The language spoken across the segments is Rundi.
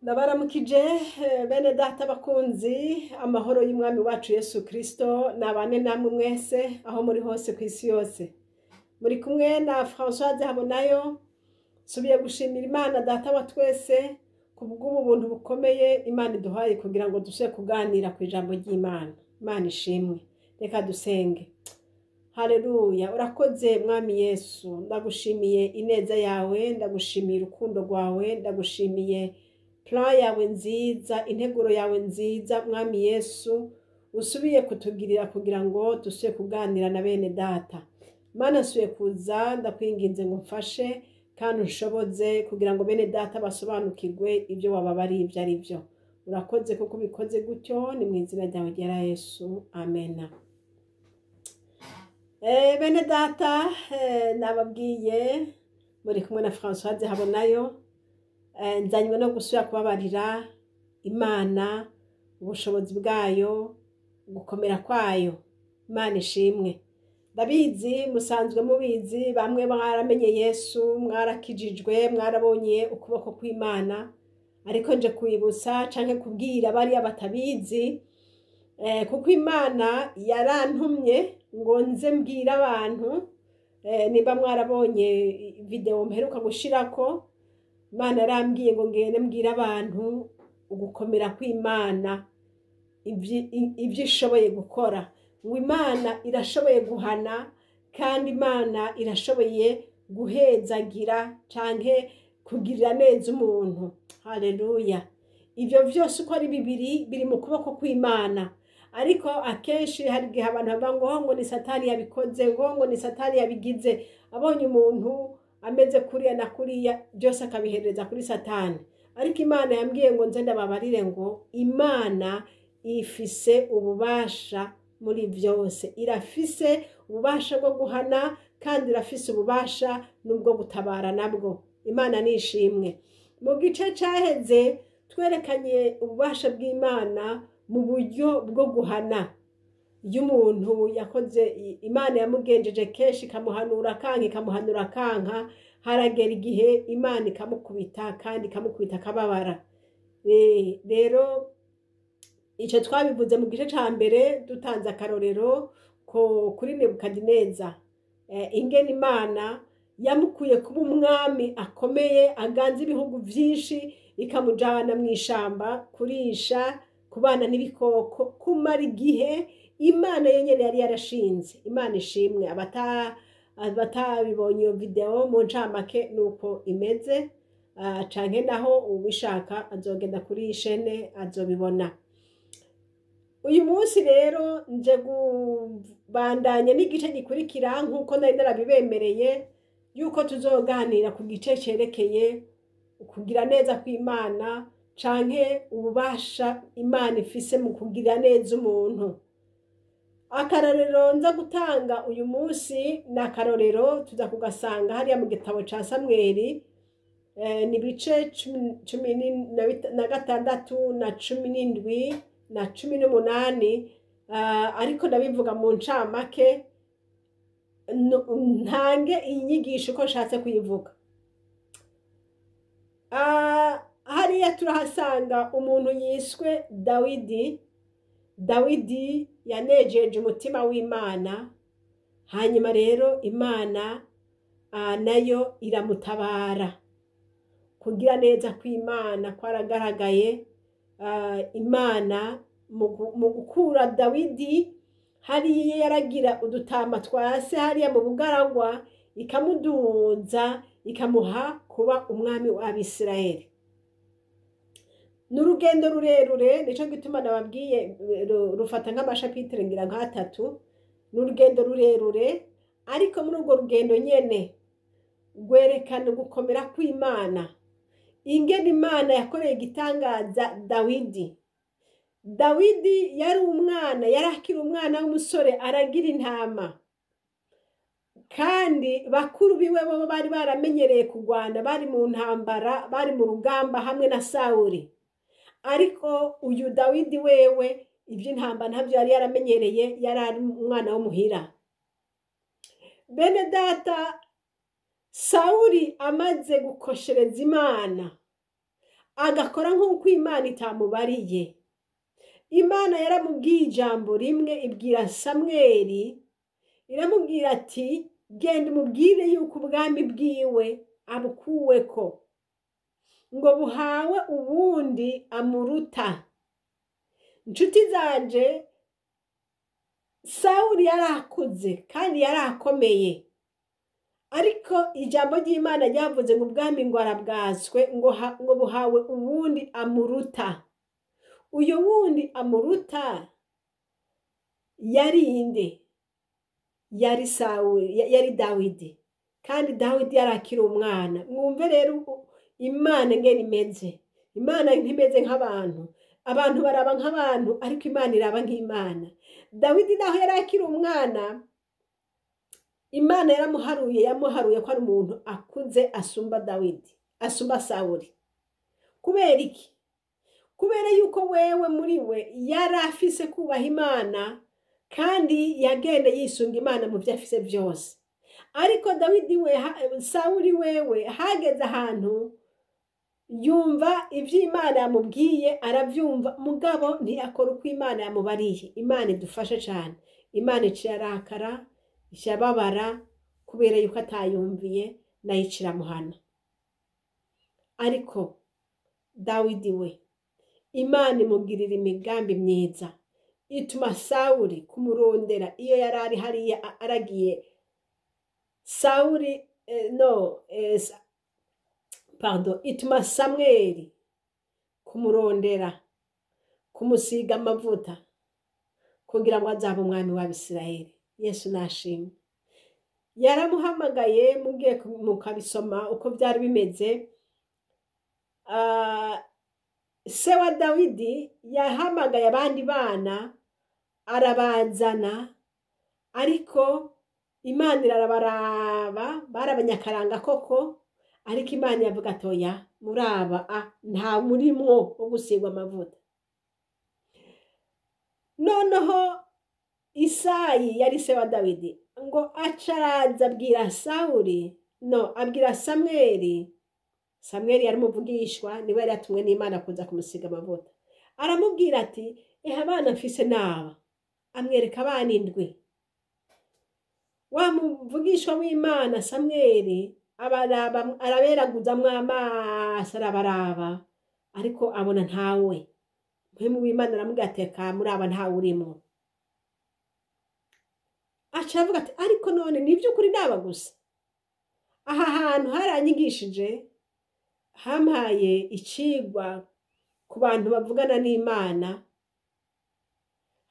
Ndabaramukije bene data bakunzi amahoro y'umwami wacu Yesu Kristo nabane namwe mwese aho muri hose kw'isi yose. Muri kumwe na Françoise Habonayo, subiye gushimira Imana data wa twese kubw'ubu buntu bukomeye Imana iduhaye kugira ngo dushe kuganira ku ijambo ry'Imana. Imana ishimwe. Reka dusenge. Haleluya, urakoze mwami Yesu, ndagushimiye ineza yawe, ndagushimiye urukundo rwawe, ndagushimiye plan yawe nziza, integuro yawe nziza mwami Yesu, usubiye kutugirira kugira ngo dusubire kuganira na bene data. Mana suye kuza, ndakwinginze ngo mfashe kandi unshoboze kugira ngo bene data basobanukirwe ibyo wababari ibyo ari byo. Urakoze kuko ubikoze gutyo, ni mu izina ryawe ryera Yesu, amen. Bene data, nababwiye muri kumwe na Françoise Habonayo, nzanywe no gusubira kubabarira Imana, ubushobozi bwayo, gukomera kwayo. Imana ishimwe. Ndabizi, musanzwe mubizi, bamwe mwaramenye Yesu, mwarakijijwe, mwarabonye ukuboko kw'Imana, ariko nje kwibutsa canke kubwira bariya batabizi, kuko Imana yarantumye ngo nze mbwira abantu, niba mwarabonye video mperuka gushirako, Imana yarambwiye ngo ngende mbwira abantu ugukomera kw'Imana, ibyo ishoboye gukora. Ngo Imana irashoboye guhana, kandi Imana irashoboye guhezagira canke kugirira neza umuntu. Haleluya. Ibyo byose uko ari bibiri biri mu kuboko kw'Imana. Ariko akenshi hari igihe abantu bavuga ngo ni Satani yabikoze, ngo ni Satani yabigize, abonye umuntu ameze kuriya na kuriya byose akabihereza kuri Satani. Ariko Imana yambwiye ngo nze ndababarire ngo Imana ifise ububasha muri byose. Irafise ububasha bwo guhana kandi irafise ububasha n'ubwo gutabara nabwo. Imana nishimwe. Mu gice cyaheze twerekanye ububasha bw'Imana mu buryo bwo guhana. Iyo umuntu yakoze, Imana yamugenjeje kenshi ikamuhanura kanka, ikamuhanura kanka, haragera igihe Imana ikamukubita kandi ikamukubita akababara. Rero icyo twabivuze mu gice cya mbere dutanze akarorero kuri Nebukadineza, ingene Imana yamukuye kuba umwami akomeye aganza ibihugu byinshi, ikamujana mu ishamba kurisha, kubana n'ibikoko, kumara igihe Imana yenyene yari yarashinze. Imana ishimwe. Abatabibonye iyo video mu ncamake nuko imeze, canke naho ubishaka azogenda kuri iyi shene azobibona. Uyu munsi rero nje kubandanya n'igice gikurikira nk'uko nari narabibemereye yuko tuzoganira ku gice cerekeye kugira neza kw'Imana canke ububasha Imana ifise mu kugira neza umuntu. Akarorero nza gutanga uyu munsi ni akarorero tuza kugasanga hariya mu gitabo ca Samweli, ni ibice 16 na 17 na 18, ariko ndabivuga mu ncamake ntange inyigisho uko nshatse kuyivuga. Hariya turahasanga umuntu yiswe Dawidi. Dawidi yanejeje umutima w'Imana, hanyuma rero Imana nayo iramutabara. Kugira neza kw'Imana kwaragaragaye. Imana mu gukura Dawidi hariya yaragira udutama twase hariya mu bugaragwa, ikamuduza ikamuha kuba umwami w'Abisirayeli. N'urugendo rurerure, nico gituma nababwiye rufata nk'amashapitre ngira nka 3. N'urugendo rurerure, ariko muri urwo rugendo nyene rwerekana gukomera kw'Imana, ingene Imana yakoreye igitangaza Dawidi. Dawidi yari umwana, yarakiri umwana w'umusore aragira intama, kandi bakuru biwe bo bari baramenyereye kugwana, bari mu ntambara, bari mu rugamba hamwe na Sawuli. Ariko uyu Dawidi wewe iby'intambara ntabyo yari yaramenyereye, yari ari umwana w'umuhira. Bene data, Sawuli amaze gukoshereza Imana, agakora nk'uko imana itamubariye. Imana yaramubwiye ijambo rimwe, ibwira Samweli, iramubwira ati genda umubwire yuko ubwami bwiwe abukuweko, ngo buhawe ubundi amuruta. Inshuti zanje, Sawuli yarakuze kandi yarakomeye, ariko ijambo ry'Imana ryavuze ngo ubwami ngo arabwaswe, ngo buhawe ubundi amuruta. Uyo wundi amuruta yari inde? Yari Sawuli, yari Dawidi. Kandi Dawidi yarakiri umwana. Mwumve rero Imana ngene imeze. Imana ntimeze nk'abantu. Abantu baraba nk'abantu, ariko Imana iraba nk'Imana. Dawidi naho yarakiri umwana, Imana yamuharuye ko ari umuntu akuze asumba Dawidi, asumba Sawuli. Kubera iki? Kubera yuko wewe muri we yari afise kubaha Imana, kandi yagenda yisunga Imana mu byo afise byose. Ariko Dawidi Sawuli wewe hageze ahantu yumva ivyo Imana yamubwiye, aravyumva, mugabo ntiyakora uko Imana yamubariye. Imana idufashe cyane. Imana iciyarakara, ishababara, kubera yuko atayumviye, nayo iciramuhana. Ariko Dawidi we, Imana imugirira imigambi myiza, ituma Sawuli kumurondera iyo yarari hariya aragiye. Ituma Samweli kumurondera, kumusiga amavuta, kugira ngo azabe umwami w'Abisirayeli. Yesu nashimwe. Yaramuhamagaye, mugiye mukabisoma uko byari bimeze. Se wa Dawidi yahamagaye abandi bana, arabazana, ariko Imana irabaraba, barabanyakaranga koko, ariko Imana yavuga atoya, muraba nta murimwo wo gusigwa amavuta. Noneho Isayi yari se wa Dawidi, ngo acaraza abwira abwira Samweli. Samweli yari umuvugishwa, niwe yari yatumwe n'Imana kuza kumusiga amavuta. Aramubwira ati abana mfise naba, amwereka abana 7. Wa muvugishwa w'Imana Samweli araberaguzamwo amaso, arabaraba, ariko abona ntawe. Mpwemu w'Imana aramubwira ati muraba ntawe urimo. Aca avuga ati ariko none ni by'ukuri naba gusa. Aha hantu haranyigishije, hampaye icigwa ku bantu bavugana n'Imana.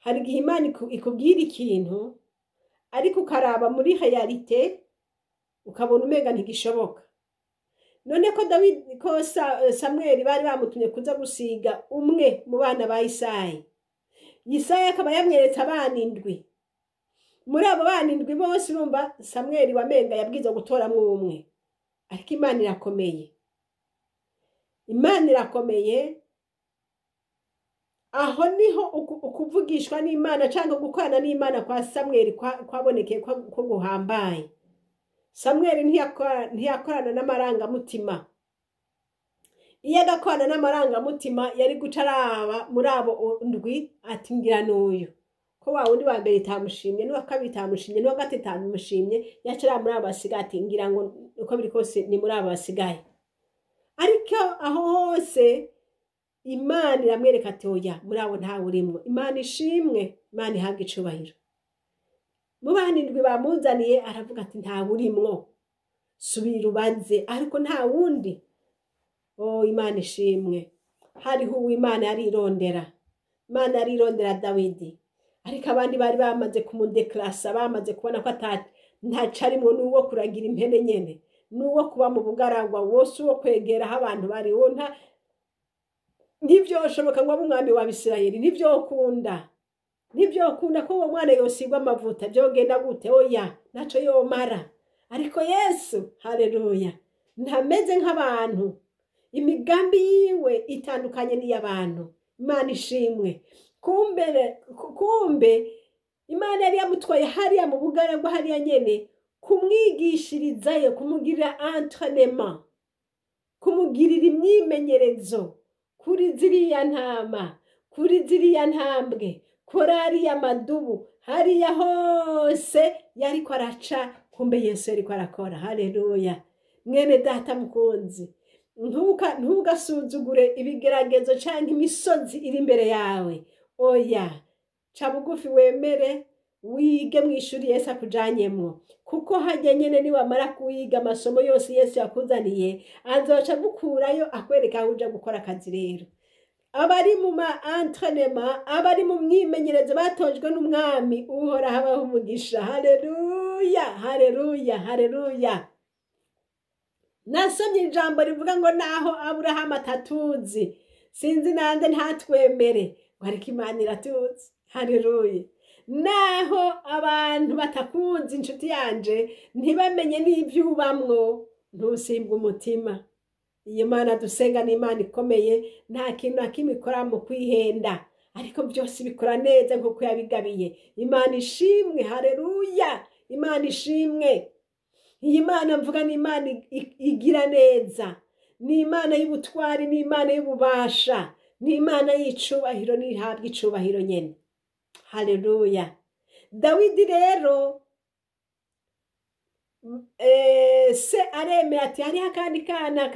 Hari igihe Imana ikubwira ikintu, ariko ukaraba muri realite ukabona umenga ntigishoboka. None ko Samweli bari bamutumye kuza gusiga umwe mu bana ba Isayi. Isayi akaba yamweretse abana 7. Muri abo bana 7 bose urumva Samweli wamenga yabwiza gutoramwo umwe. Ariko Imana irakomeye. Imana irakomeye. Aho niho ukuvugishwa n'Imana cyangwa gukorana n'Imana kwa Samweli kwabonekeye ko guhambaye. Samweli ntiyakorana n'amarangamutima. Iyo agakorana n'amarangamutima yari gucaraba muri abo 7 ati ngira n'uyu. Ko wa wundi wa mbere itamushimye, n'uwa kabiri itamushimye, n'uwa gatatu itamushimye, yacara muri abo basigaye ati ngira ngo uko biri kose ni muri abo basigaye. Ariko aho hose Imana iramwereka ati oya, muri abo ntawe urimo. Imana ishimwe, Imana ihabwa icubahiro. Mu bana 7 bamuzaniye aravuga ati ntawe urimwo, subira ubaze, ariko nta wundi. Imana ishimwe. Hariho uw'Imana yarirondera. Imana yarirondera Dawidi, ariko abandi bari bamaze kumudeklasa, bamaze kubona ko ntacarimwo, n'uwo kuragira impene nyene, n'uwo kuba mu bugaragwa, wose uwo kwegera aho abantu bari. Ntivyoshoboka ngo abe umwami w'Abisirayeli, ntivyokunda ko uwo mwana yosigwa amavuta. Byogenda gute? Oya, naco yomara. Ariko Yesu, haleluya, ntameze nk'abantu. Imigambi yiwe itandukanye n'iy'abantu. Imana ishimwe. Kumbe Imana yari yamutwaye hariya mu bugaragwa hariya nyene kumwigishirizayo, kumugirira entraînement. kumugirira imyimenyerezo kuri ziriya ntama, kuri ziriya ntambwe, kuri ariya madubu, hariya hose yariko araca, kumbe Yesu yariko arakora. Haleluya. Mwene data mukunzi, ntugasuzugure ibigeragezo canke imisozi iri imbere yawe. Oya, ca bugufi wemere wige mw'ishuri Yesu akujanyemwo, kuko harya nyene niwamara kuwiga amasomo yose Yesu yakuzaniye, azoca agukurayo akwereka aho uja gukora akazi. Rero abari mu ma entraînement, abari mu myimenyerezo batojwe n'umwami, uhoraho abaha umugisha. Haleluya, haleluya, haleluya. Nasomye ijambo rivuga ngo naho Aburahamu atatuzi, sinzi nande ntatwemere, ariko Imana iratuzi. Haleluya. Naho abantu batakunze inshuti yanje, ntibamenye n'ivyo ubamwo, ntusimbwe umutima. Iyo Mana dusenga ni Imana ikomeye, nta kintu na kimwe ikora mu kwihenda, ariko byose bikora neza nk'uko yabigabiye. Imana ishimwe. Haleluya. Imana ishimwe. Iyi Mana mvuga ni Imana igira neza, ni Imana y'ubutwari, ni Imana y'ububasha, ni Imana y'icubahiro, nihabwa icubahiro nyene. Haleluya. Dawidi rero se aremera ati hariho akandi kana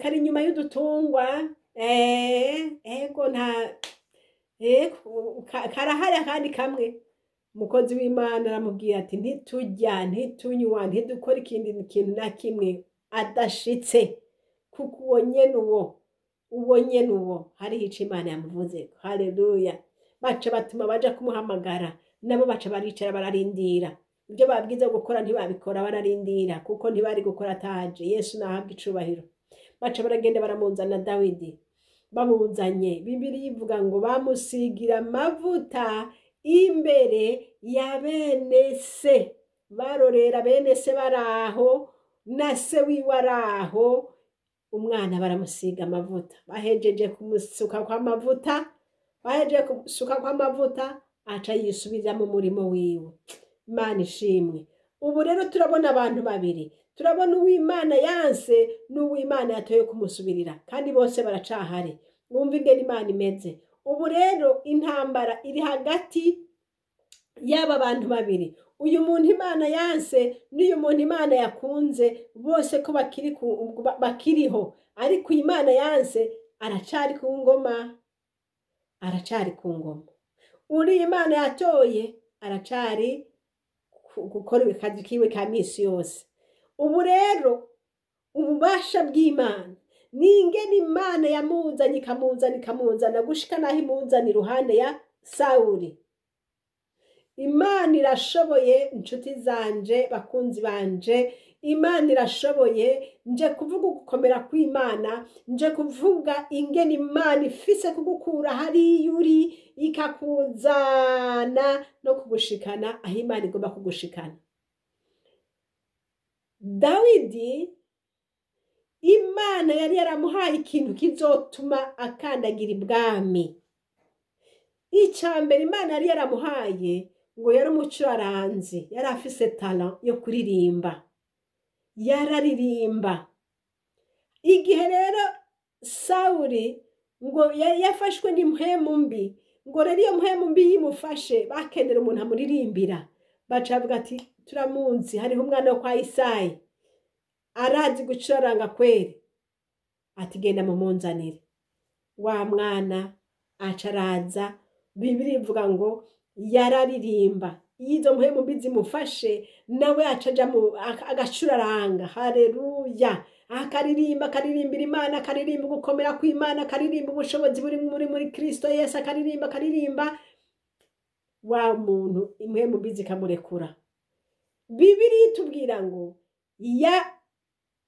kari inyuma y'udutungwa. Ego karahari akandi kamwe. Umukozi w'Imana aramubwira ati ntiturya, ntitunywa, ntidukora ikindi kintu na kimwe adashitse, kuko uwo nyene uwo hariho ico Imana yamuvuze. Haleluya. Baca batuma baja kumuhamagara, nabo baca baricara bararindira. Ibyo babwiza gukora ntibabikora, bararindira, kuko ntibari gukora ataje. Yesu nahabwa icubahiro. Baca baragenda baramuzana Dawidi. Bamuzanye, Bibiliya ivuga ngo bamusigira amavuta imbere ya bene se. Barorera bene se baraho, na se wiwe araho, umwana baramusiga amavuta. Bahejeje kumusuka kwa mavuta, aca yisubirira mu murimo wiwe. Imana ishimwe. Ubu rero turabona abantu babiri, turabona uw'Imana yanse n'uw'Imana yatoye kumusubirira, kandi bose baracahari. Mwumva ingene Imana imeze. Ubu rero intambara iri hagati y'aba bantu babiri, uyu muntu Imana yanse n'uyu muntu Imana yakunze, bose ko bakiriho, ariko Imana yanse aracari ku ngoma, aracari ku ngoma. Uri Imana yatoye aracari gukora akazi kiwe ka misi yose. Ubu rero ububasha bw'Imana ni ingene Imana yamuzanye ikamuzana gushika naho imuzana iruhande ya Sawuli. Imana irashoboye inshuti zanje, bakunzi banje. Imana irashoboye. Nje kuvuga gukomera kw'Imana, nje kuvuga ingene Imana ifise kugukura hariya uri, ikakuzana no kugushikana aho Imana igomba kugushikana. Dawidi, Imana yari yaramuhaye ikintu kizotuma akandagira ibwami. Icambere Imana yari yaramuhaye ngo yari umucuraranzi, yari afise talent yo kuririmba, yararirimba. Igihe rero Sawuli ngo yafashwe n'impwemu mbi, ngo rero iyo mpwemu mbi yimufashe, bakenera umuntu amuririmbira. Baca bavuga ati turamunzi, hariho umwana wo kwa Isayi arazi gucuraranga kweri, ati genda mumunzanire. Wa mwana acaraza. Bibiliya ivuga ngo yararirimba. Izo mpwemu mbi zimufashe, nawe acaja agacuraranga. Haleluya. Akaririmbira Imana, akaririmba gukomera kw'Imana, akaririmba ubushobozi buri muri Kristo Yesu, akaririmba. Wa muntu impwemu mbi zikamurekura. Bibiliya itubwira ngo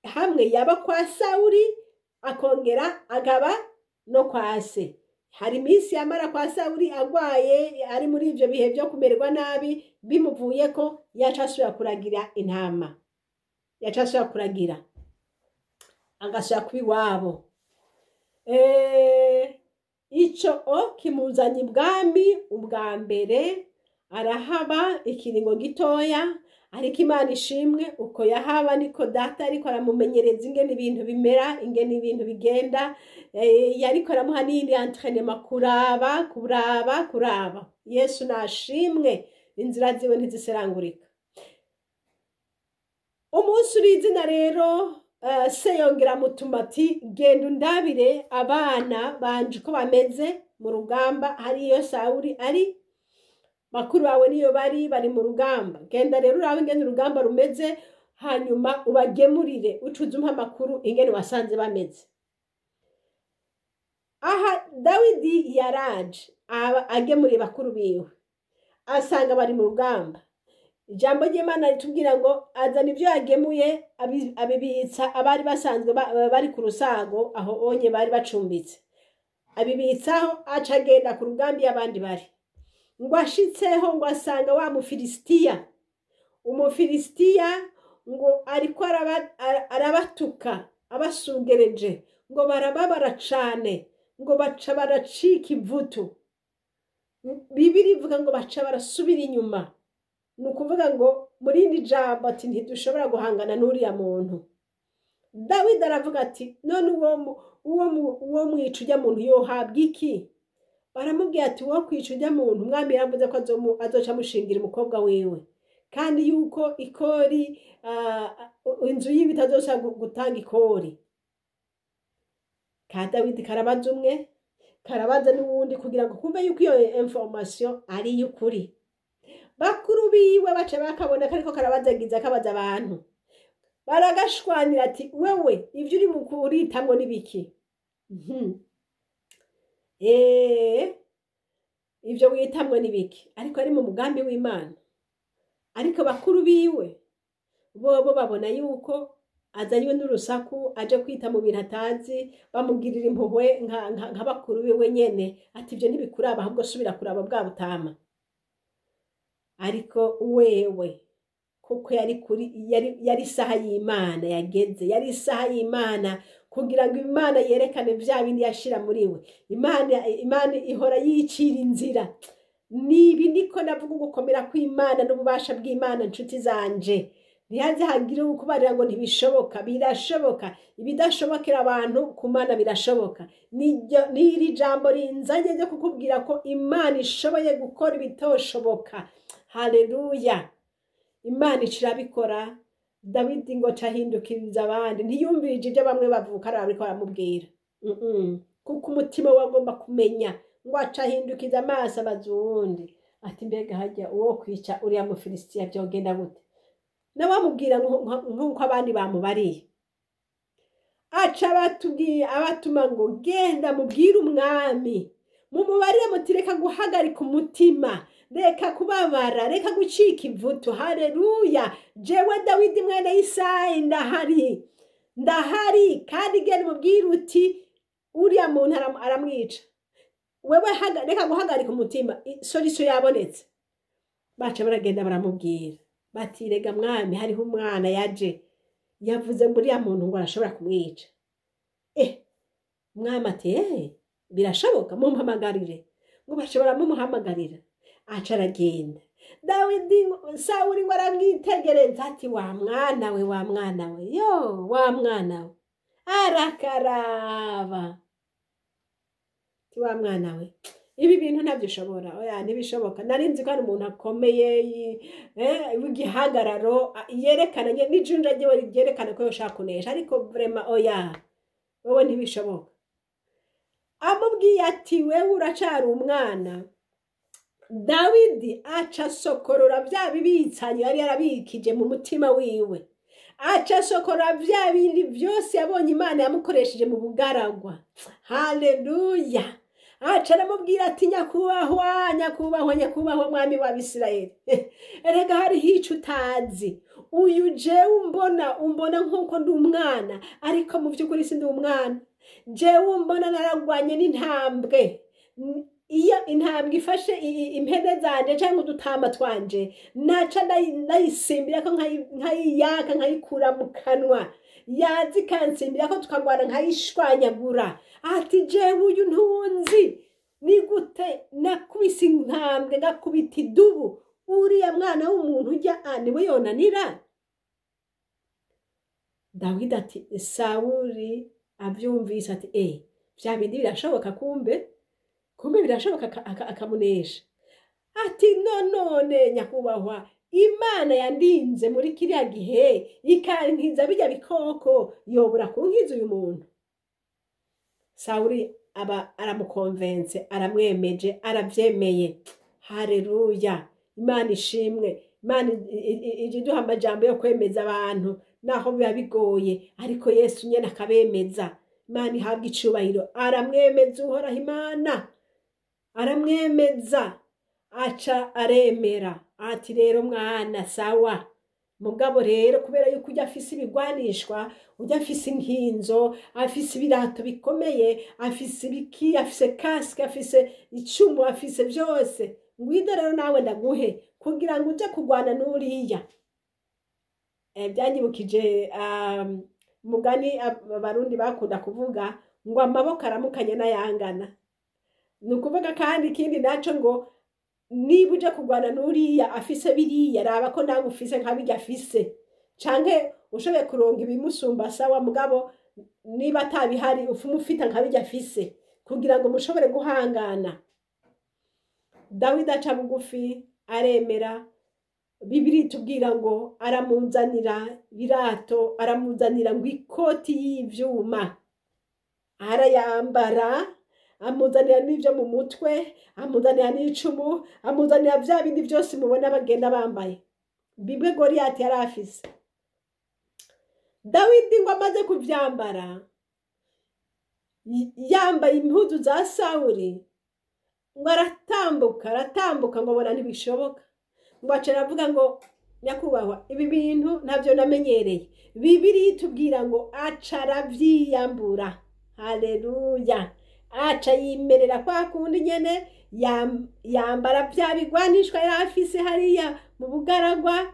hamwe yaba kwa Sawuli, akongera agaba no kwa se. Hari iminsi yamara kwa Sawuli agwaye, ari muri ivyo bihe byo kumererwa nabi, bimuvuyeko yacasubira kuragira intama, yacasubira kuragira, agasubira kuba iwabo. Ico kimuzanye ibwami ubwa mbere, arahaba ikiringo gitoya, ariko Imana ishimwe uko yahaba niko data ariko aramumenyereza ingene ibintu bimera, ingene ibintu bigenda, yariko aramuha n'iyindi entraînement kuraba. Yesu nashimwe, inzira ziwe ntiziserangurika. Umunsi urizina rero se yongera mutuma ati genda undabire abana banje uko bameze mu rugamba, hariyo Sawuli ari, bakuru bawe niyo bari mu rugamba. Genda rero urabe ingene urugamba rumeze, hanyuma ubagemurire ucuze umpa amakuru ingene wasanze bameze. Aha Dawidi yaraje agemuriye bakuru biwe, asanga bari mu rugamba. Ijambo ry'Imana ritubwira ngo azana ibyo yagemuye abibitsa abari basanzwe bari ku rusago aho onye bari bacumbitse, abibitsaho aca agenda ku rugambi y'abandi bari. Ngo ashitseho ngo asanga wa umufilisitiya ngo ariko arabatuka abasugereje, ngo barababara cane, ngo baca baracika ivutu. Bibiri ivuga ngo baca barasubira inyuma, ni ukuvuga ngo muri indi jambo ati ntidushobora guhangana n'uriya muntu. Dawidi aravuga ati none uwo mwica ujya muntu yohabwa iki? Baramubwira ati wo kwica ujya muntu umwami yaravuze ko azoca amushingira umukobwa wiwe, kandi yuko ikori inzu yiwe itazosa gutanga ikori. Ka Dawidi karabaza umwe, karabaza n'uwundi kugira ngo kumve yuko iyo information ari y'ukuri. Bakuru biwe baca bakabona kariko karabazagiza kabaza abantu, baragashwanira ati wewe ivyo uri mukuritamwo nibiki? Ivyo witamwe nibiki? Ariko ari mu mugambi w'Imana. Ariko bakuru biwe bobo babona yuko azanywe n'urusaku aje kwita mu bintu atazi, bamugirira impuhwe nka bakuru biwe nyene, ati ivyo ntibikuraba ahubwo subira kuraba bwa butama. Ariko wewe kuko yari isaha y'Imana yageze, yari isaha y'Imana kugira ngo Imana yerekane vya bindi yashira muri we. Imana ihora yicira inzira. Nibi niko navuga gukomera kw'Imana n'ububasha bw'Imana nshuti zanje. Ntihaze hagire ukubarira ngo ntibishoboka, birashoboka. Ibidashobokera abantu ku Mana birashoboka. N'iri jambo rinzanye ryo kukubwira ko Imana ishoboye gukora ibitoshoboka. Haleluya. Imana icirabikora. Dawidi ngo cahindukiriza abandi, ntiyumvirije ibyo bamwe bavuka ariko aramubwira. Kuko umutima wagomba kumenya, ngo acahindukiza amaso abazundi. Ati mbega hajya uwo kwica uriya mufilisitiya byogenda gute? Nawe amubwira nk'uko abandi bamubariye. Aca abatuma ngo genda mubwire umwami, mumubarire muti reka guhagarika umutima, reka kubabara, reka gucika ivutu. Haleluya. Jewe Dawidi mwene Isayi ndahari kandi genda mubwire uti uriya muntu aramwica. Wewe reka guhagarika umutima, solution yabonetse. Baca baragenda baramubwira bati rega mwami hariho umwana yavuze muri ya muntu ngo arashobora kumwica. Mwami ati birashoboka mumpamagarire. Ngo bashobora mumuhamagarira. Aca aragenda. Dawidi Sawuli ngo aramwitegereza ati wa mwana we, yo wa mwana we. Arakaraba. Ati wa mwana we, ibi bintu ntabyo ushobora. Oya ntibishoboka. Narinzi ko ari umuntu akomeye w'igihagararo, yerekana n'ijunja ryewe ryerekana ko yoshaka kunesha, ariko vraiment oya wowe ntibishoboka. Amubwiye ati wewe uracari umwana. Dawidi aca sokorora vya bibitsanyo yari yarabikije mu mutima wiwe, aca sokorora vya bindi vyose yabonye Imana yamukoresheje mu bugaragwa. Haleluya. Aca aramubwira ati nyakubahwa mwami wa Bisirayeli, erega hari hico utazi. Uyu jewe umbona nk'uko ndi umwana, ariko mu vy'ukuri sindi umwana. Jewe umbona naragwanye n'intambwe. Iyo intambwe ifashe impene zanje cyangwa udutamba twanje, naca ndayisimbira ko nkayiyaka nkayikura mu kanwa, yazi kansimbira ko tukagwana nkayishwanyagura. Ati jewe uyu ntunzi, ni gute nakubise intambwe ngakubita idubu uriya mwana w'umuntu ujya niwe yonanira? Dawidi ati Sawuli abyumvise ati bya bindi birashoboka, kumbe birashoboka akamunesha. Ati none nyakubahwa, Imana yandinze muri kiriya gihe ikankiza bijya bikoko, yobura kunkiza uyu muntu? Sawuli aba aramukonvense, aramwemeje, arabyemeye. Haleluya, Imana ishimwe. Imana iduha amajambo yo kwemeza abantu naho biba bigoye, ariko Yesu nyene akabemeza. Imana ihabwa icubahiro. Aramwemeza uhoraho Imana, aramwemeza, aca aremera ati rero mwana sawa. Mugabo rero kubera yuko ujya afise ibigwanishwa, ujya afise inkinzo, afise ibirato bikomeye, afise ibiki, afise kasike, afise icumu, afise byose, ngwide rero nawe ndaguhe kugira ngo uje kugwana n'uriya. Byanyibukije mugani abarundi bakunda kuvuga ngo amaboko aramukanye n'ayangana. Ni ukuvuga kandi ikindi naco ngo niba uje kugwana n'uriya afise biriya, raba ko nawe ufise nka bijya afise, canke ushoboye kuronga ibimusumba sawa, mugabo niba atabihari ufuma ufita nka bijya afise kugira ngo mushobore guhangana. Dawidi aca bugufi, aremera. Bibiri tubwira ngo aramuzanira birato, aramuzanira ngo ikoti y'ivyuma, arayambara, amuzanira n'ibyo mu mutwe, amuzanira n'icumu, amuzanira bya bindi byose mubona bagenda bambaye. Bimwe Goliyati yari afise. Dawidi ngo amaze kuvyambara, yambaye impuzu za Sawuli, ngo aratambuka ngo abona ntibishoboka. Ngo aca aravuga ngo nyakubahwa, ibi bintu ntabyo namenyereye. Bibiri tubwira ngo aca aravyiyambura. Haleluya. Aca yimerera kwa kundi nyene, yambara bya bigwanishwa yari afise hariya mu bugaragwa,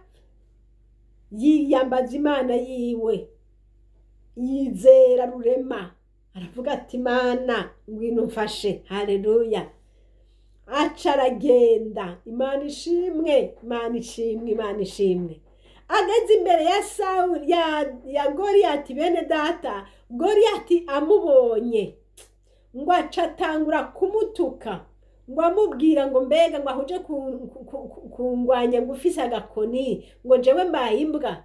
yiyambaza Imana yiwe, yizera rurema, aravuga ati Imana ngwino mfashe. Haleluya. Aca aragenda. Imana ishimwe, Imana ishimwe, Imana ishimwe. Ageze imbere ya Sawuli, ya Goliyati bene data, Goliyati amubonye ngo aca atangura kumutuka, ngo amubwira ngo mbega ngo ahuje kungwanya ngo ufise agakoni, ngo jewe mbaye imbwa.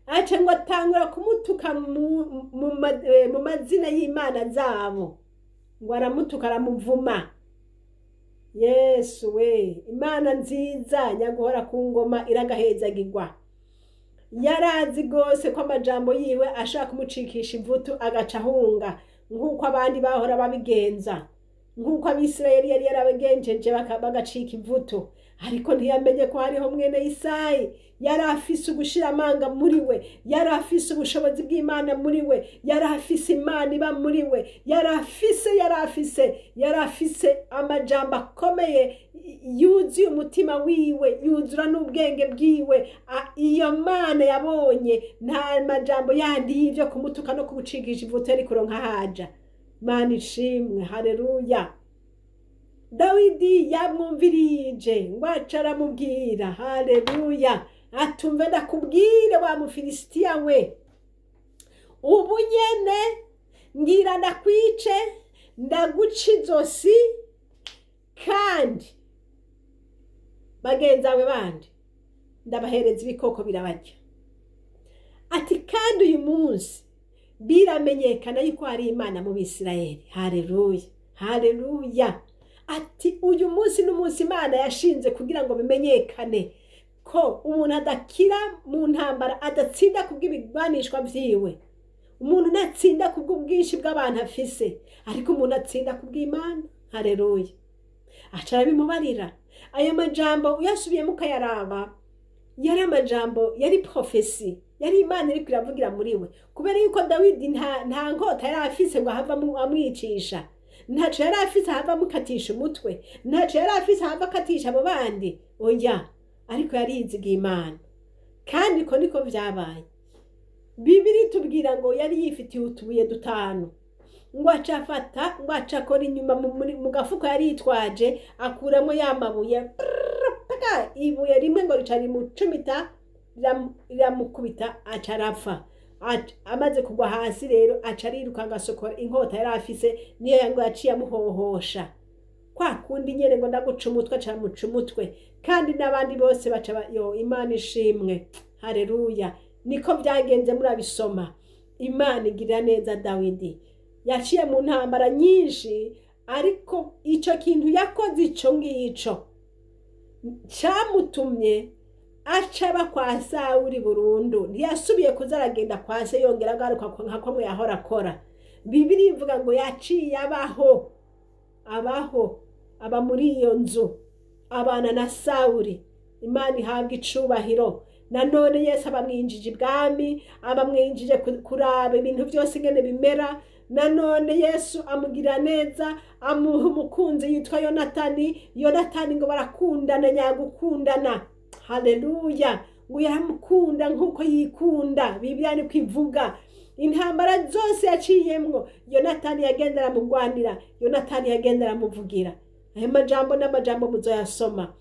Aca ngo atangura kumutuka mu mazina y'Imana zabo, ngo aramutuka, aramuvuma. Yesu we, Imana nziza nyaguhora ku ngoma iragahezagirwa. Yarazi gose ko amajambo yiwe ashaka kumucikisha imvutu agaca ahunga, nk'uko abandi bahora babigenza, nk'uko Abisirayeli yari yarabagenjeje bagacika imvutu. Ariko ntiyamenye ko hariho mwene Isayi yari afise ugushira amanga muri we, yari afise ubushobozi bw'Imana muri we, yari afise Imana iba muri we, yari afise amajambo akomeye, yuzuye umutima wiwe, yuzura n'ubwenge bwiwe. Iyo Mana yabonye nta majambo yandi y'ivyo kumutuka no kumucigisha imvutu yari kuronka haja. Imana ishimwe. Haleluya. Dawidi yamwumvirije, ngo aca aramubwira. Haleluya. Atumve ndakubwire wa Mufilisitiya we, ubu nyene ngira ndakwice, ndaguca izosi, kandi bagenzawe bandi ndabahereza ibikoko birabarya. Ati kandi uyu munsi biramenyekana yuko hari Imana mu Bisirayeli. Haleluya. Haleluya. Ati uyu munsi n'umunsi Imana yashinze kugira ngo bimenyekane ko umuntu adakira mu ntambara, adatsinda kubw'ibigwanishwa vyiwe. Umuntu natsinda kubw'ubwinshi bw'abantu afise, ariko umuntu atsinda kubw'Imana. Haleluya. Aca arabimubarira. Aya majambo uyasubiye mukayaraba, yari amajambo, yari profesi, yari Imana iri kiravugira muri we, kubera yuko Dawidi nta nkota yari afise ngo ahava amwicisha, ntaco yari afise ahava amukatisha umutwe, ntaco yari afise ahava akatisha abo bandi. Oya, ariko yari yizigiye Imana, kandi ko niko vyabaye. Bibiri tubwira ngo yari yifitiye utubuye dutanu, ngo acafata ngo acakora inyuma mu gafuko yari yitwaje akuramo ya mabuye ibuye rimwe ngo rica rimucumita riramukubita aca arapfa. Amaze kugwa hasi rero aca ariruka agasokora inkota yari afise niyo yango yaciye amuhohosha kwa kundi nyene ngo ndaguca umutwe aca amuca umutwe. Kandi n'abandi bose baca yo Imana ishimwe, haleluya. Niko byagenze murabisoma. Imana igirira neza Dawidi, yaciye mu ntambara nyinshi, ariko ico kintu yakoze ico ngico camutumye acaba kwa Sawuli burundu. Ntiyasubiye kuza aragenda kwa se yongera agaruka nka yahora akora. Bibiri ivuga ngo yaciye aba muri iyo nzu abana na Sawuli. Imana ihabwa icubahiro. Nanone Yesu abamwinjije ibwami, abamwinjije kuraba ibintu byose ingene bimera. Nanone Yesu amugira neza, amuha umukunzi yitwa Yonatani ngo barakundana nyagukundana. Haleluya. Ngo yaramukunda nkuko yikunda. Bibiliya niko ivuga. Intambara zose yaciyemwo Yonatani yagendera mugwanira, Yonatani yagendera muvugira. Ayo majambo n'amajambo muzoyasoma.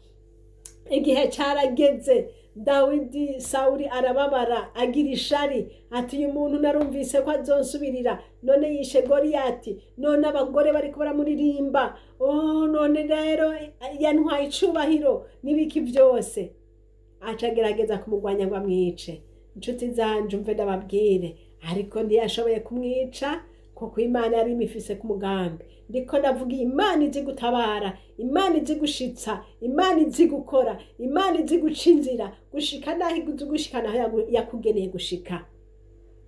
Igihe carageze Dawidi Sawuli arababara agira ishari ati uyu muntu narumvise ko azonsubirira, none yishe Goliyati, none abagore bariko baramuririmba, none rero yantwaye icubahiro n'ibiki byose. Acagerageza kumugwanya ngo amwice. Inshuti zanje umve ndababwire, ariko ntiyashoboye kumwica kuko Imana yari imifise ku mugambi. Ndiko ndavuga Imana izi gutabara, Imana izi gushitsa, Imana izi gukora, Imana izi guca inzira gushika naho gushikana yakugeneye gushika.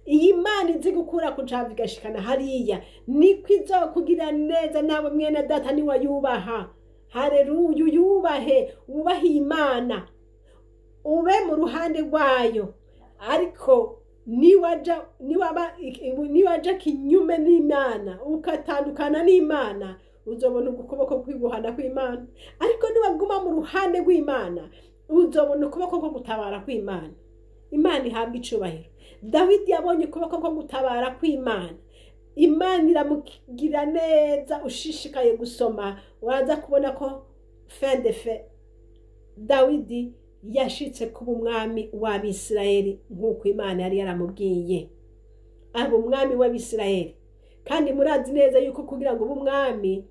Iyi Imana izi gukura kucavi gashikana hariya niko izokugira neza. Nawe mwene data ni wayubaha. Haleluya. Uyubahe, wubahe Imana, ube mu ruhande rwayo. Ariko niwaja kinyume n'Imana ukatandukana n'Imana, uzobona ukuboko kwiguhana kw'Imana. Ariko niwaguma mu ruhande rw'Imana, uzobona ukuboko ko gutabara kw'Imana. Imana ihabwa icubahiro. Dawidi yabonye ukuboko ko gutabara kw'Imana. Imana iramugira neza. Ushishikaye gusoma waza kubona ko fin de fait Dawidi yashitse kuba umwami w'Abisirayeli nk'uko Imana yari yaramubwiye. Aba umwami w'Abisirayeli. Kandi murazi neza yuko kugira ngo ube umwami,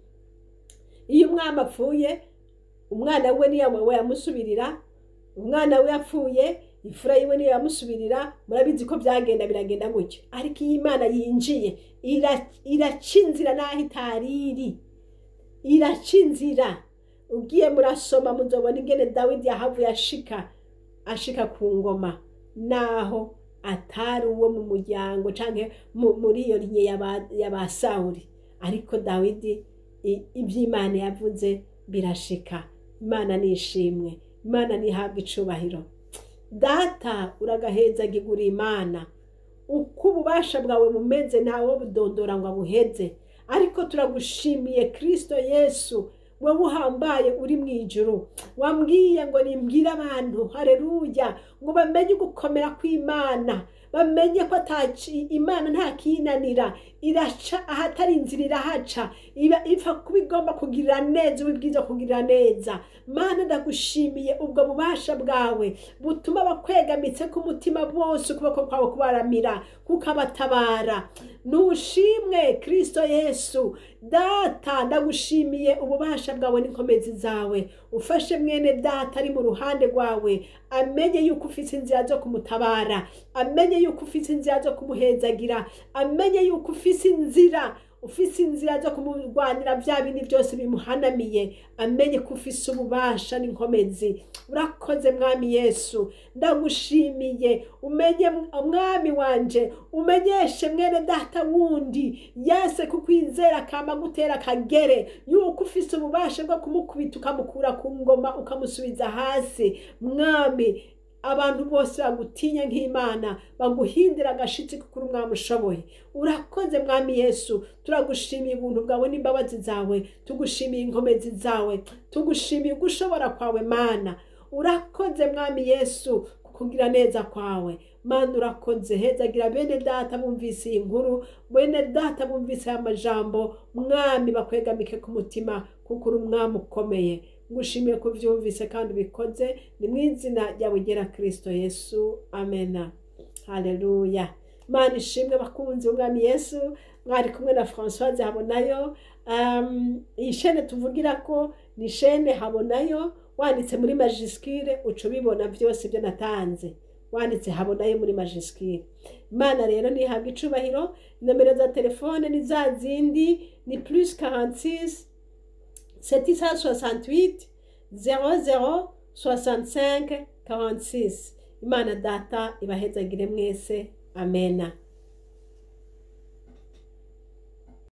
iyo umwami apfuye umwana we niyo yamusubirira. Umwana we yapfuye imfura yiwe niyo yamusubirira. Murabizi ko biragenda gutyo. Ariko iyi Imana yinjiye iraca inzira naho itariri, iraca inzira. Ugiye murasoma muzobona ingene Dawidi yahavuye ashika ku ngoma naho atari uwo mu muryango canke muri iyo linye yaba Sawuli. Ariko Dawidi ivy'Imana yavuze birashika. Imana nishimwe, Imana nihabwa icubahiro. Data uragaheza gigura Imana. Uko ububasha bwawe bumeze ntawo budondora ngo abuheze. Ariko turagushimiye Kristo Yesu, wowe uhambaye uri mu ijuru. Wambwiye ngo nimbwire abantu, haleluya, ngo bamenye gukomera kw'Imana, bamenye ko Imana nta kinanira, iraca ahatari inzira irahaca, ipfa kubigomba kugirira neza, ubibwiza kugirira neza. Mana ndagushimiye ubwo bubasha bwawe butuma bakwegamitse ku mutima bose ukuboko kwawe kubaramira kukabatabara. Nushimwe Kristo Yesu. Data ndagushimiye ububasha bwawe n'inkomezi zawe. Ufashe mwene data ari mu ruhande rwawe, amenye yuko ufite inzira zo kumutabara, amenye yuko ufite inzira zo kumuhezagira, amenye yuko ufite inzira zo kumurwanira bya bindi byose bimuhanamiye, amenye ko ufite ububasha n'inkomezi. Urakoze mwami Yesu, ndagushimiye. Umenye mwami wanje, umenyeshe mwene data wundi yase kukwizera kama gutera kagere yuko ufite ububasha bwo kumukubita ukamukura ku ngoma ukamusubiza hasi. Mwami, abantu bose bagutinya nk'Imana, baguhindira agashitsi kuko uri umwami ushoboye. Urakoze mwami Yesu. Turagushimiye ubuntu bwawe n'imbabazi zawe, tugushimiye inkomezi zawe, tugushimiye gushobora kwawe Mana. Urakoze mwami Yesu kukugira neza kwawe. Mana urakoze, hezagira bene data bumvise iyi nkuru, bene data bumvise aya majambo, mwami bakwegamike ku mutima kuko uri umwami ukomeye. Ngushimiye ko uvyumvise kandi ubikoze, ni mu izina ryawe ryera Kristo Yesu, amena. Haleluya. Mana ishimwe bakunzi b'umwami Yesu, mwari kumwe na Françoise Habonayo. Iyi shene tuvugira ko ni shene Habonayo, wanditse muri majuscule uco bibona vyose byo natanze, wanditse Habonayo muri majuscule. Imana rero nihabwa icubahiro. Nomero za telefone ni za zindi, ni +46 768 00 65 46. Imana data ibahezagire mwese, amena.